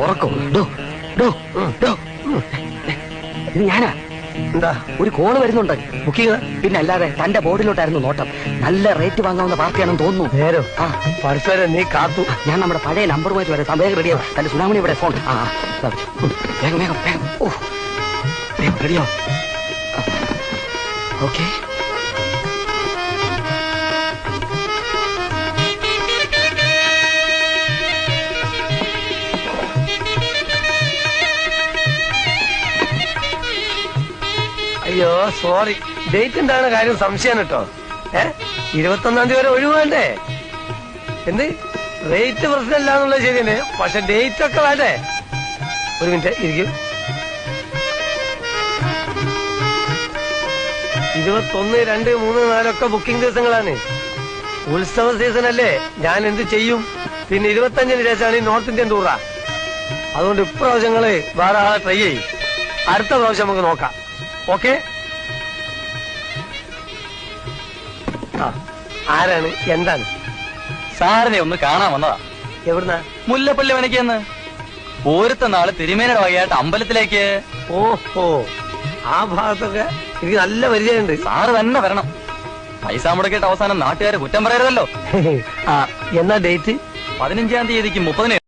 ഉറക്കോ ഇത് ഞാനാ. എന്താ ഒരു കോള് വരുന്നുണ്ട്. ബുക്കിംഗ് പിന്നെ അല്ലാതെ തന്റെ ബോർഡിലോട്ടായിരുന്നു നോട്ടം. നല്ല റേറ്റ് വാങ്ങാവുന്ന പാർട്ടിയാണെന്ന് തോന്നുന്നു. നേരോ പരസ്പരം നീ കാത്തു. ഞാൻ നമ്മുടെ പഴയ നമ്പറുമായിട്ട് വരെ വേഗം റെഡിയോ. തന്റെ സുനാമണി ഇവിടെ ഫോൺ. വേഗം വേഗം വേഗം. ഓ റെഡിയോ? ഓക്കെ. അയ്യോ സോറി, ഡേറ്റ് എന്താണ് കാര്യം? സംശയം കേട്ടോ. 21 വരെ ഒഴിവാണ്ടേ? എന്ത് റേറ്റ് പ്രശ്നമില്ല എന്നുള്ളത് ശരിയല്ലേ, പക്ഷെ ഡേറ്റ് ഒക്കെ വേണ്ടേ? ഒരു മിനിറ്റ് ഇരിക്കും. 21, 2, 3, 4 ഒക്കെ ബുക്കിംഗ് ദിവസങ്ങളാണ്. ഉത്സവ സീസൺ അല്ലേ, ഞാൻ എന്ത് ചെയ്യും? പിന്നെ 25-ന് ശേഷമാണ് ഈ നോർത്ത് ഇന്ത്യൻ ടൂറാ. അതുകൊണ്ട് ഇപ്രാവശ്യങ്ങള് വേറെ ആളെ ട്രൈ ചെയ്യും. അടുത്ത പ്രാവശ്യം നമുക്ക് നോക്കാം. ഓക്കെ. ആരാണ്? എന്താണ്? സാറിനെ ഒന്ന് കാണാൻ വന്നതാ. എവിടുന്നാ? മുല്ലപ്പള്ളി വനയ്ക്കെന്ന്. ഓരത്തെ നാള് തിരുമേനയുടെ വകയായിട്ട് അമ്പലത്തിലേക്ക്. ഓഹോ, ആ ഭാഗത്തൊക്കെ എനിക്ക് നല്ല പരിചയമുണ്ട്. സാറ് തന്നെ വരണം. പൈസ മുടക്കിയിട്ട് അവസാനം നാട്ടുകാരെ കുറ്റം പറയരുതല്ലോ. എന്നാ ഡേറ്റ്? 15-ാം തീയതിക്ക് 30-ന്